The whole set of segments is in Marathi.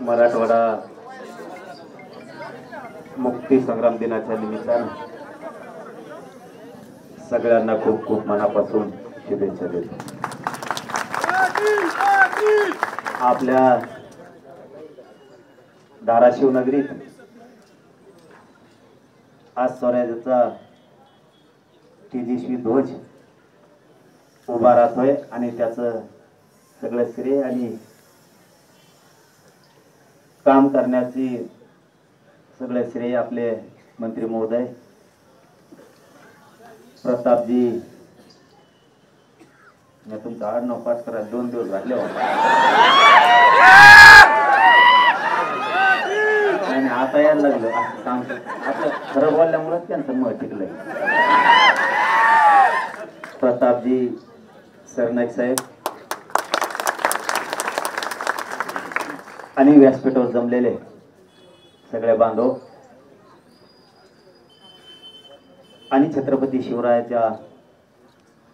मराठवाडा मुक्ती संग्राम दिनाच्या निमित्तानं सगळ्यांना खूप खूप मनापासून शुभेच्छा देतो. आपल्या धाराशिव नगरीत आज स्वराज्याचा तेजस्वी ध्वज उभा राहतोय आणि त्याचं सगळं श्रेय आणि काम करण्याची सगळे श्रेय आपले मंत्री महोदय प्रतापजी. मी तुमचा आडनाव पास करा 2 दिवस झाले आणि आता यायला लागलं असं काम. आता खरं बोलल्यामुळे त्यांचं मत टिकलंय. प्रतापजी सरनाईक साहेब आणि व्यासपीठावर जमलेले सगळे बांधव आणि छत्रपती शिवरायाच्या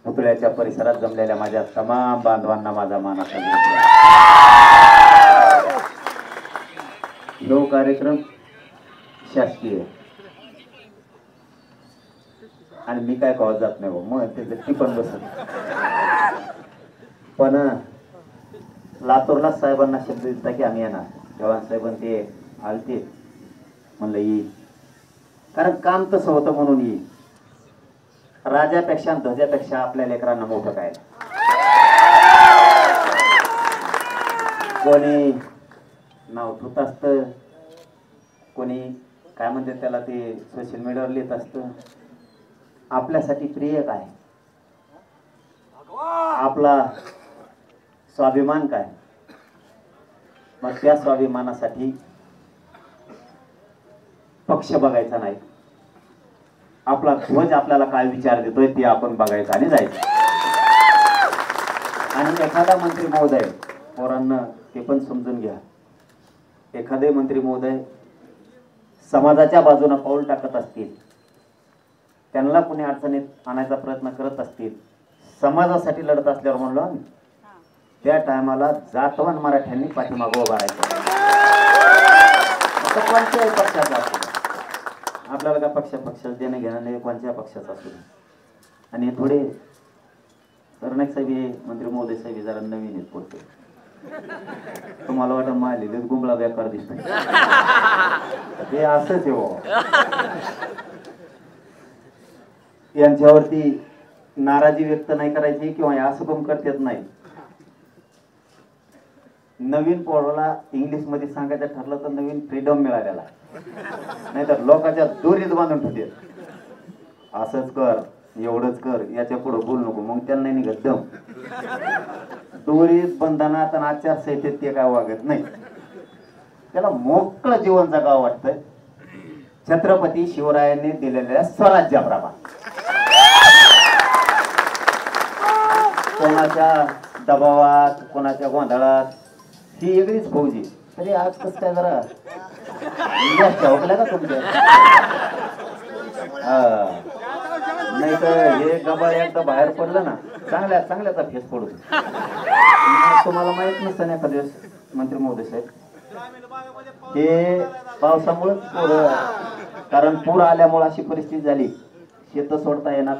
पुतळ्याच्या परिसरात जमलेल्या माझ्या तमाम बांधवांना माझा मानाचा जो कार्यक्रम शासकीय आणि मी काय कळत जात नाही मग ते पण बसत. पण लातूरला साहेबांना शब्द दिला की आम्ही येणार. जवान साहेबांनी ते आलते म्हणलं येईल, कारण काम तसं होतं म्हणून येईल. राजापेक्षा ध्वजापेक्षा आपल्या लेकरांना मोठं काय. कोणी नाव ठेवत असतं, कोणी काय म्हणते त्याला ते सोशल मीडियावर लिहित असतं. आपल्यासाठी प्रिय काय, आपला स्वाभिमान काय. मग त्या स्वाभिमानासाठी पक्ष बघायचा नाही, आपला ध्वज आपल्याला काय विचार देतोय ते आपण बघायचं आणि जायचं. आणि एखादा मंत्री महोदय पोरांना ते पण समजून घ्या, एखादे मंत्री महोदय समाजाच्या बाजूने पाऊल टाकत असतील, त्यांना कुणी अडचणीत आणायचा प्रयत्न करत असतील, समाजासाठी लढत असल्यावर म्हणलं त्या टायमाला जातवन मराठ्यांनी पाठीमागं उभा राहायचं. कोणत्याही पक्षाचा असू, आपल्याला काय पक्षात देणं घेणं नाही, कोणत्या पक्षाचा असू. आणि थोडे सरनाईक साहेब हे मंत्री महोदय साहेब जरा नवीन आहेत पोहोचते. तुम्हाला वाटत मारलेले गुंबळा बेकार दिसतो, हे असंच आहे. यांच्यावरती नाराजी व्यक्त नाही करायची किंवा असं पण करतेच नाही. नवीन पोराला इंग्लिश मध्ये सांगायचं ठरलं तर नवीन फ्रीडम मिळालेला, नाहीतर लोकांच्या दोरीत बांधून ठेवते. असंच कर, एवढंच कर, याच्या पुढे बोलू नको, मग त्यांना नाही निघत दम. दोरीत बंधनात आणि आचारसंहितेत ते काय वागत नाही. त्याला मोकळं जीवन जगावं वाटतंय छत्रपती शिवरायांनी दिलेल्या स्वराज्याप्रमाणे. कोणाच्या दबावात, कोणाच्या गोंधळात ही वेगळीच फौजी. तरी आज कसं काय जरा ठेवलं का तुमच्या. नाही तर हे गबाळ एकदा बाहेर पडलं ना, चांगल्याचा फेस पडू. तुम्हाला माहित नसतं ना एखाद्या दिवस मंत्री महोदय साहेब, हे पावसामुळे कारण पूर आल्यामुळे अशी परिस्थिती झाली, शेत सोडता येणार,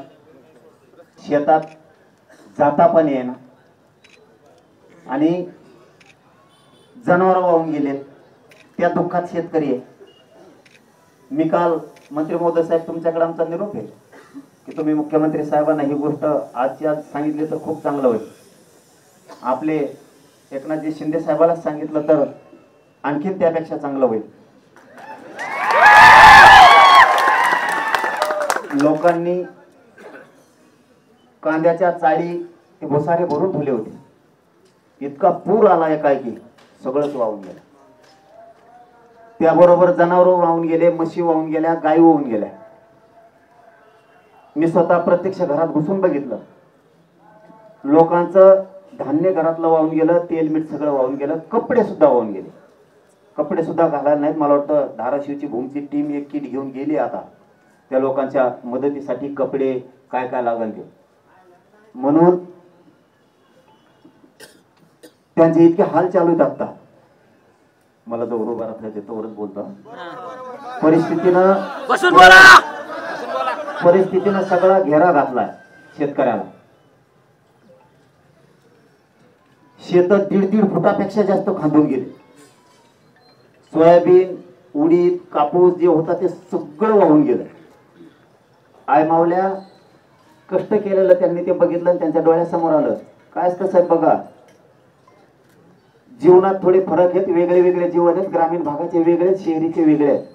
शेतात जाता पण येणार आणि जनावर वाहून गेले. त्या दुःखात शेतकरी आहे. मी काल मंत्री महोदय साहेब तुमच्याकडे आमचा निरोप आहे की तुम्ही मुख्यमंत्री साहेबांना ही गोष्ट आजची आज सांगितली तर खूप चांगलं होईल. आपले एकनाथजी शिंदे साहेबांना सांगितलं तर आणखीन त्यापेक्षा चांगलं होईल. लोकांनी कांद्याच्या चाळी ते भोसारे भरून ठेवले होते. इतका पूर आलाय काय की सगळंच वाहून गेलं. त्याबरोबर जनावर वाहून गेले, म्हशी वाहून गेल्या, गायी वाहून गेल्या. मी स्वतः प्रत्यक्ष घरात घुसून बघितलं. लोकांचं धान्य घरातलं वाहून गेलं, तेल मीठ सगळं वाहून गेलं, कपडे सुद्धा वाहून गेले. कपडे सुद्धा घालायला नाहीत. मला वाटतं धाराशिवची भूमची टीम एक किट घेऊन गेली आता त्या लोकांच्या मदतीसाठी. कपडे काय काय लागेल ते, म्हणून त्यांचे इतके हाल चालू आहेत आता. मला जवळ उभा राहता तोवरच बोलतो. परिस्थितीनं सगळा घेरा घातलाय शेतकऱ्याला. शेत 1.5 फुटापेक्षा जास्त खांदून गेले. सोयाबीन, उडीद, कापूस जे होता ते सगळं वाहून गेलं. आय मावल्या कष्ट केलेलं त्यांनी ते बघितलं आणि त्यांच्या डोळ्यासमोर आलं. काय असतं साहेब बघा, जीवनात थोडे फरक आहेत, वेगळे वेगळे जीवन आहेत. ग्रामीण भागाचे वेगळे आहेत, शहरीचे वेगळे आहेत.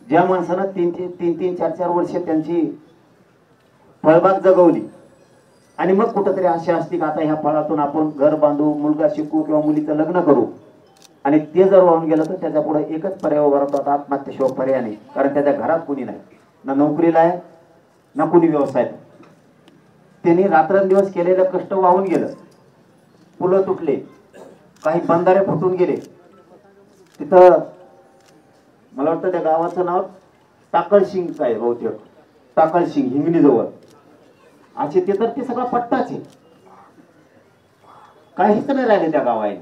ज्या माणसानं 3-3, 4-4 वर्ष त्यांची फळबाग जगवली आणि मग कुठंतरी आशा असते की आता ह्या फळातून आपण घर बांधू, मुलगा शिकू किंवा मुलीचं लग्न करू, आणि ते जर वाहून गेलं तर त्याच्या पुढे एकच पर्याय उभा राहतो, आता आत्महत्येशिवाय पर्याय नाही. कारण त्याच्या घरात कुणी नाही, ना नोकरीला आहे ना कुणी व्यवसाय. त्यांनी रात्रंदिवस केलेलं कष्ट वाहून गेलं. पुलं तुटले, काही बंधारे फुटून गेले. तिथं मला वाटतं त्या गावाचं नाव टाकळशिंग आहे बहुतेक, टाकळशिंग हिंगणी जवळ. असे ते तर ते सगळा पट्टाच आहे, काहीच नाही राहिले त्या गावाने.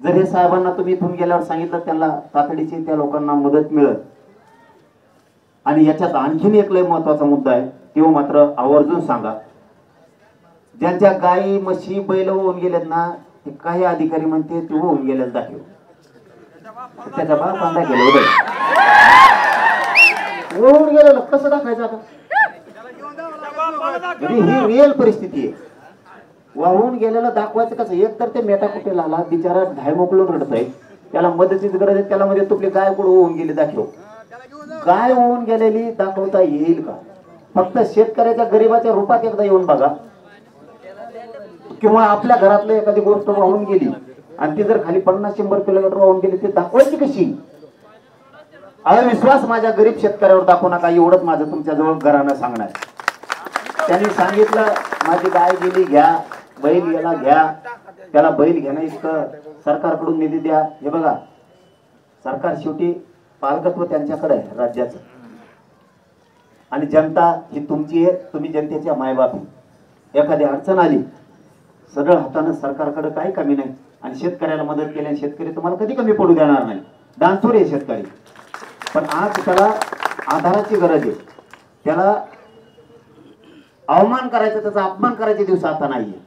जर हे साहेबांना तुम्ही इथून गेल्यावर सांगितलं त्यांना तातडीची त्या लोकांना मदत मिळत. आणि याच्यात आणखीन एक लय महत्वाचा मुद्दा आहे, तो मात्र आवर्जून सांगा. ज्यांच्या गायी म्हशी बैल होऊन गेलेत ना, ते काही अधिकारी म्हणते ते होऊन गेलेत दाखव. त्याच्या बाप बांधा गेलं होऊन गेलेलं कसं दाखवायचं आता? ही रिअल परिस्थिती आहे. वाहून गेलेलं दाखवायचं कसं? एक तर ते मेटाकुटेला आला बिचारा धाय मोकळून रडत आहे, त्याला मदतीची गरज आहे. त्याला मध्ये तुपली गाय कुठं होऊन गेली दाखव. गाय होऊन गेलेली दाखवता येईल का? फक्त शेतकऱ्याच्या गरीबाच्या रूपात एकदा येऊन बघा. किंवा आपल्या घरातलं एखादी गोष्ट वाहून गेली आणि ती जर खाली 50-100 किलोमीटर वाहून गेली, ती दाखवायची कशी? अविश्वास माझ्या गरीब शेतकऱ्यावर दाखवू नका, एवढंच माझं तुमच्याजवळ घरानं सांगणार. त्यांनी सांगितलं माझी गाय गेली घ्या, बैल गेला घ्या. त्याला बैल घेणं इतकं सरकारकडून निधी द्या. हे बघा, सरकार शेवटी पालकत्व त्यांच्याकडे आहे राज्याचं, आणि जनता ही तुमची आहे, तुम्ही जनतेच्या मायबाप. एखादी अडचण आली सरळ हातानं सरकारकडे काही कमी नाही, आणि शेतकऱ्याला मदत केल्याने शेतकरी तुम्हाला कधी कमी पडू देणार नाही. दानशूर आहे शेतकरी, पण आज त्याला आधाराची गरज आहे. त्याला अवमान करायचा, त्याचा अपमान करायचे दिवस आता नाहीये.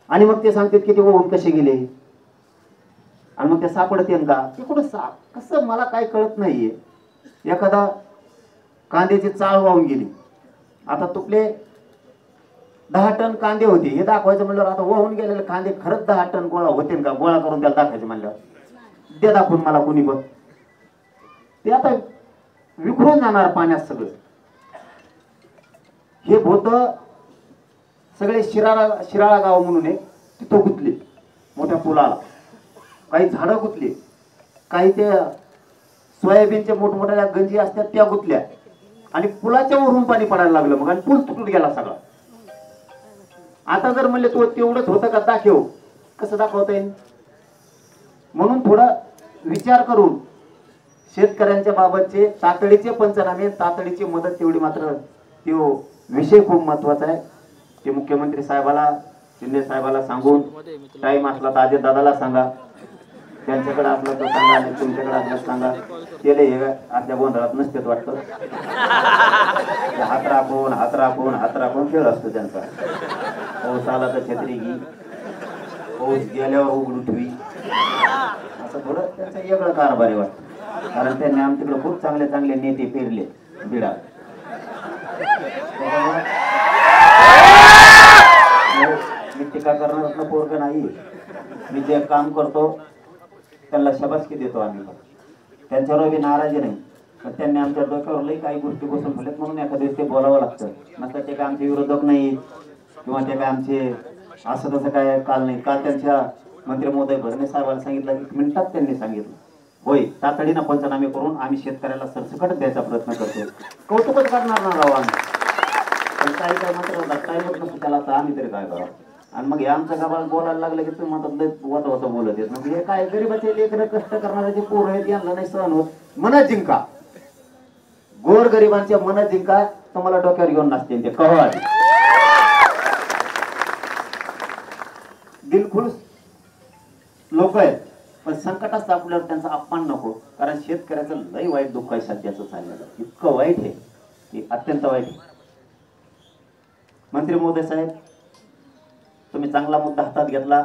आणि मग ते सांगतात की ते होऊन कसे गेले, आणि मग ते सापडते का ते कुठं कसं मला काय कळत नाहीये. एखादा कांद्याची चाळ वाहून गेली, आता तुपले 10 टन कांदे होते हे दाखवायचं म्हणलं, आता वाहून गेलेले कांदे खरंच 10 टन गोळा होते का? गोळा करून त्याला दाखवायचं म्हणलं, ते दाखवून मला कोणी बघ. ते आता विखरून जाणार पाण्यात सगळं. हे भूत सगळे शिराळा गाव म्हणून आहे, तिथं गुतले. मोठ्या पुलाला काही झाडं गुतली, काही ते सोयाबीनच्या मोठमोठ्या गंजी असतात त्या गुतल्या, आणि पुलाच्या वरून पाणी पडायला लागलं मग, आणि पूल तुटून गेला सगळा. आता जर म्हणले तो तेवढंच होतं का दाखव, कसं दाखवता येईल? म्हणून थोडा विचार करून शेतकऱ्यांच्या बाबतचे तातडीचे पंचनामे, तातडीची मदत तेवढी मात्र तो विषय खूप महत्वाचा आहे. ते मुख्यमंत्री साहेबाला, शिंदे साहेबाला सांगून, टाइम असला तर अजय दादाला सांगा, त्यांच्याकडे असलं तर सांगा, आणि तुमच्याकडे असलं तर सांगा. केले हे अर्ध्या गोंधळात नसतेच वाटतं. हात राखून खेळ असतो त्यांचा. पाऊस आला तर छत्री घी, पाऊस गेल्यावर उघडून ठेवी, असं थोडं त्यांचं वेगळं कारभारी वाटतं. कारण त्यांनी आमच्याकडे खूप चांगले नेते फिरले बिडा. मी टीका करणार पोरग नाही, मी जे काम करतो त्यांना शाबासकी देतो आम्ही, त्यांच्यावर बी नाराजी नाही. पण त्यांनी आमच्या डोक्यावर लई काही गोष्टी बसून ठेवल्यात, म्हणून एखाद्या दिवशी ते बोलावं लागतं. नंतर ते काय आमचे विरोधक नाही, किंवा ते काय आमचे असं तसं काय काल नाही. काल त्यांच्या मंत्री महोदय भरणे साहेबांना सांगितलं, 1 मिनिटात त्यांनी सांगितलं होय तातडीनं पंचनामे करून आम्ही शेतकऱ्याला सरसकट द्यायचा प्रयत्न करतो. कौतुकच करणार ना राव आम्ही, पण काही काय मात्र टाईमच नसतो त्याला, तर आम्ही तरी काय करावं. आणि मग हे आमच्या गावाला बोलायला लागलं की तुम्ही म्हणतात होता बोलत येत. मग हे काय गरीबाचे लेकरं कष्ट करणारे पोरं आहेत, यांना नाही सहन होत. मन जिंका, गोर गरिबांच्या मन जिंका, तुम्हाला डोक्यावर घेऊन नसते ते कळवा. दिलखुश लोक आहेत, पण संकटात सापडल्यावर त्यांचा अपमान नको, कारण शेतकऱ्याचं लय वाईट दुःख आहे सध्याचं चाललेलं, इतकं वाईट आहे की अत्यंत वाईट आहे. मंत्री महोदय साहेब, तुम्ही चांगला मुद्दा हातात घेतला.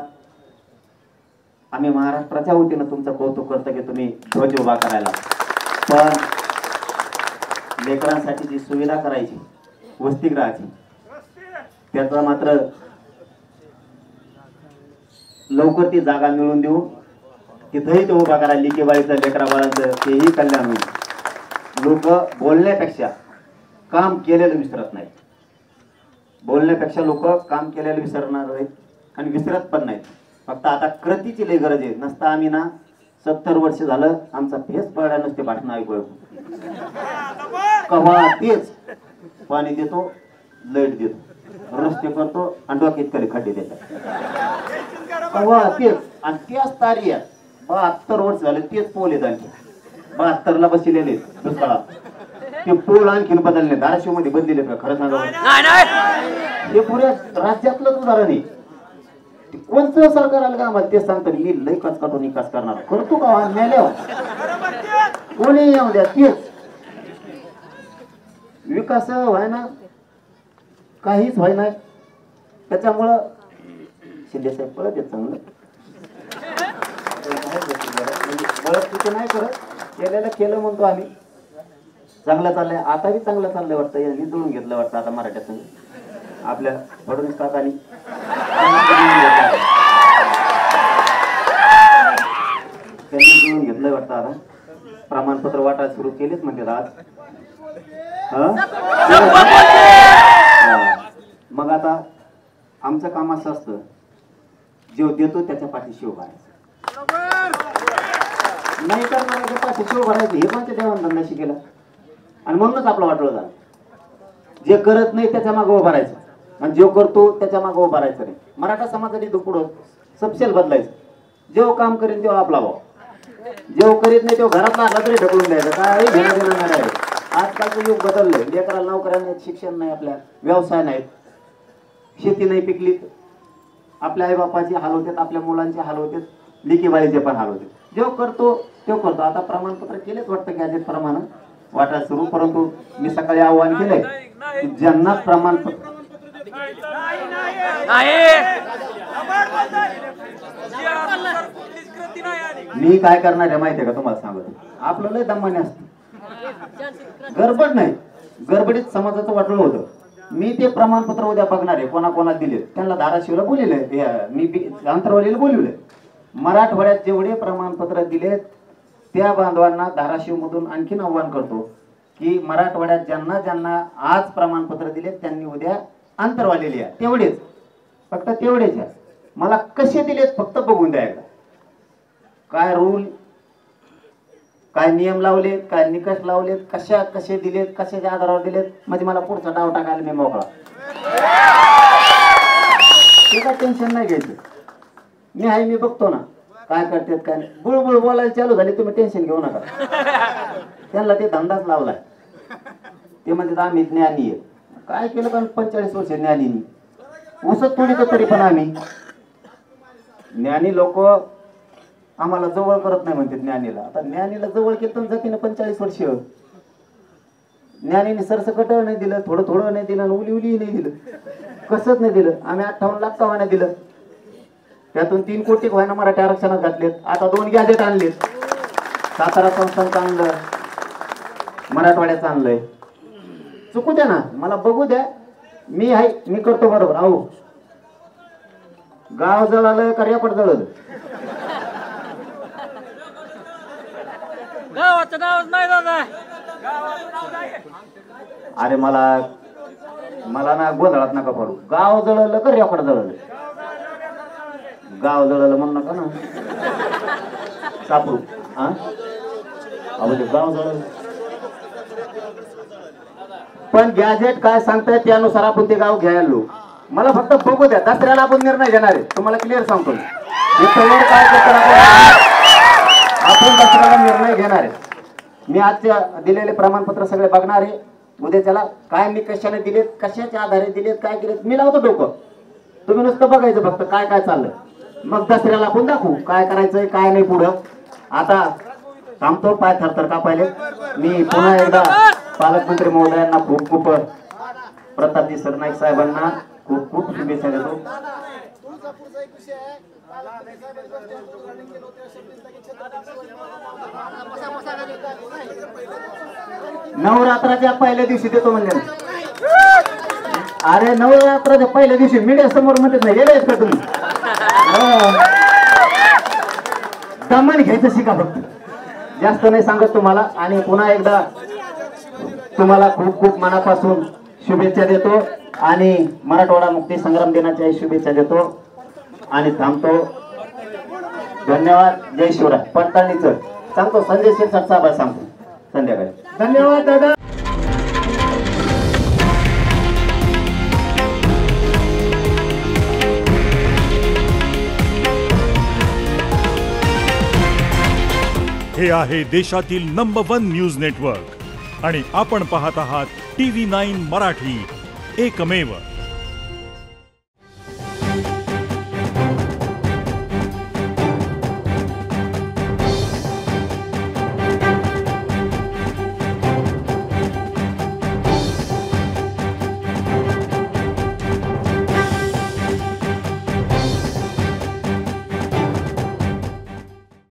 आम्ही महाराष्ट्राच्या वतीनं तुमचं कौतुक करतो की तुम्ही ध्वज उभा करायला, पण लेकरांसाठी जी सुविधा करायची वसतिगृहाची, त्याचा मात्र लवकर ती जागा मिळवून देऊन तिथंही ते उभा करा. लिकीबाईचं लेकरा बाळांचं तेही कल्याण होईल. लोक बोलण्यापेक्षा काम केलेलं विसरत नाहीत, बोलण्यापेक्षा लोक काम केलेलं विसरणार नाहीत आणि विसरत पण नाहीत. फक्त आता कृतीची लई गरज आहे. नसता आम्ही ना 70 वर्ष झालं आमचा फेस पडला नसते भाषण ऐकू कवा तेच पाणी देतो, लाईट देतो, रस्ते करतो आणि डोक्यात खाली खड्डे देतात कवा तेच. आणि त्याच तारी आहेत 72 वर्ष झाले तेच पोल आहेत. आणखी 72 ला बसलेले दुष्काळात ते पोल आणखीन बदलले. धाराशिव मध्ये बदलले का खरं सांगा, हे पुऱ्या राज्यातलं उदाहरण आहे. कोणतं सरकार आलं का आम्हाला ते सांगतो मी लई कचकाटून विकास करणार करतो का मेल्यावर कोणी येऊ द्या तेच विकास व्हाय ना, काहीच व्हाय नाही. त्याच्यामुळं शिंदे साहेब पळत येत चांगलं बळत तिथे नाही करत, केलेलं केलं म्हणतो आम्ही. चांगलं चाललंय, आता बी चांगलं चाललंय वाटतं. यांनी जुळून घेतलं वाटतं आता मराठ्यात आपल्या फडणवीस काकांनी त्यांनी जुळून घेतलंय वाटतं. आता प्रमाणपत्र वाटायला सुरू केलेच म्हणते आज. मग आता आमचं काम असं असतं, जेव देतो त्याच्या पाठीशी उभा नाही करणार पाठीशी उभा राहायचं. हे पण ते देवांना शिकेला आणि म्हणूनच आपलं वाटलं झालं. जे करत नाही त्याच्या मागे उभा राहायचं आणि जो करतो त्याच्या मागे उभा राहायचं नाही. मराठा समाजाने तो पुढं सबसेल बदलायचं. जेव्हा काम करेन तेव्हा आपला भाव, जेव्हा करीत नाही तेव्हा घरातला हात तरी ढकलून द्यायचं. काय घेणं देणं नाही आहे. आजकालचं युग बदललंय. लेकराला नोकऱ्या नाहीत, शिक्षण नाही, आपल्या व्यवसाय नाहीत, शेती नाही पिकली, आपल्या आई बापाचे हाल होतात, आपल्या मुलांचे हाल होतात, लिकीबाईचे पण हाल होते. जेव्हा करतो तेव्हा करतो. आता प्रमाणपत्र केलेच वाटतं गॅजेट प्रमाणे वाटायला सुरू, परंतु मी सकाळी आव्हान केलंय ज्यांना प्रमाणपत्र मी काय करणार आहे माहितीये का तुम्हाला सांगतो. आपलं लय दमाने असतं, गडबड नाही, गडबडीत समाजाचं वाटलं होतं. मी ते प्रमाणपत्र उद्या बघणार आहे कोणाकोणाला दिले. त्यांना धाराशिवला बोलले, मी अंतरवालीला बोलवले. मराठवाड्यात जेवढे प्रमाणपत्र दिलेत त्या बांधवांना धाराशिव मधून आणखीन आव्हान करतो की मराठवाड्यात ज्यांना ज्यांना आज प्रमाणपत्र दिलेत त्यांनी उद्या अंतरवाली लिहा. तेवढेच, फक्त तेवढेच. मला कसे दिलेत फक्त बघून द्या. काय रूल, काय नियम लावलेत, काय निकष लावलेत, कसे दिलेत, कशाच्या आधारावर दिलेत, म्हणजे मला पुढचा डाव टाकायला मी मोकळा. ते काय टेन्शन नाही घ्यायचं. मी आहे, मी बघतो ना काय करतात काय नाही. बुळबुळ बोलायला चालू झाली तुम्ही टेन्शन घेऊ नका. त्यांना ते धंदाच लावलाय. ते म्हणजे आम्ही ज्ञानी आहे. काय केलं पण 45 वर्ष ज्ञानीनी उसत थोडी तरी पण आम्ही ज्ञानी लोक आम्हाला जवळ करत नाही म्हणते ज्ञानीला. आता ज्ञानीला जवळ केलं जातीनं 45 वर्ष. ज्ञानीने सरसकट नाही दिलं, थोडं थोडं नाही दिलं, उली उली नाही दिलं, कसंच नाही दिलं. आम्ही 58 लाख का व्हायना दिलं. त्यातून 3 कोटी व्हायना मराठी आरक्षणात घातलेत. आता 2 गॅजेट आणलेत. सातारा संस्थांचं आणलं, मराठवाड्याचं आणलंय. चुकू द्या ना, मला बघू द्या. मी आहे, मी करतो बरोबर. अहो गाव जळालं का रेपट जळलं, गावाचं नावच नाही दादा. अरे मला ना गोंधळात नका पडू. गाव जळलं का रेपट जळलं, गाव जळलं म्हणू नका ना. सापडू हा गाव जळलं. पण गॅजेट काय सांगताय त्यानुसार आपण ते गाव घ्यायला लो. मला फक्त बघू द्या. दसऱ्याला आपण निर्णय घेणार आहे, तुम्हाला क्लिअर सांगतो. काय आपण दसऱ्याला निर्णय घेणार आहे. मी आजच्या दिलेले प्रमाणपत्र सगळे बघणार आहे. उद्या त्याला काय निकषाने दिलेत, कशाच्या आधारे दिलेत, काय केलेत मी लावतो डोकं. तुम्ही नुसतं बघायचं फक्त काय काय चाललंय. मग दसऱ्याला आपण दाखवू काय करायचंय काय नाही पुढं. आता थांबतो, पाय थरथर कापायले. मी पुन्हा एकदा पालकमंत्री महोदयांना खूप खूप, प्रतापजी सरनाईक साहेबांना खूप खूप शुभेच्छा देतो. नवरात्राच्या पहिल्या दिवशी देतो म्हणजे, अरे नवरात्राच्या पहिल्या दिवशी मीडिया समोर म्हणतात नाही, गेले का तुम्ही? दमन घ्यायचं शिका फक्त, जास्त नाही सांगत तुम्हाला. आणि पुन्हा एकदा तुम्हाला खूप खूप मनापासून शुभेच्छा देतो आणि मराठवाडा मुक्ती संग्राम दिनाच्या शुभेच्छा देतो आणि थांबतो. धन्यवाद. जय शिवराय. पडताळणीचं सांगतो संजय शिरसाट साहेब सांगतो संध्याकाळी. धन्यवाद दादा. हे आहे देशातील नंबर 1 न्यूज नेटवर्क आणि आपण पाहत आहात TV9 मराठी, एकमेव.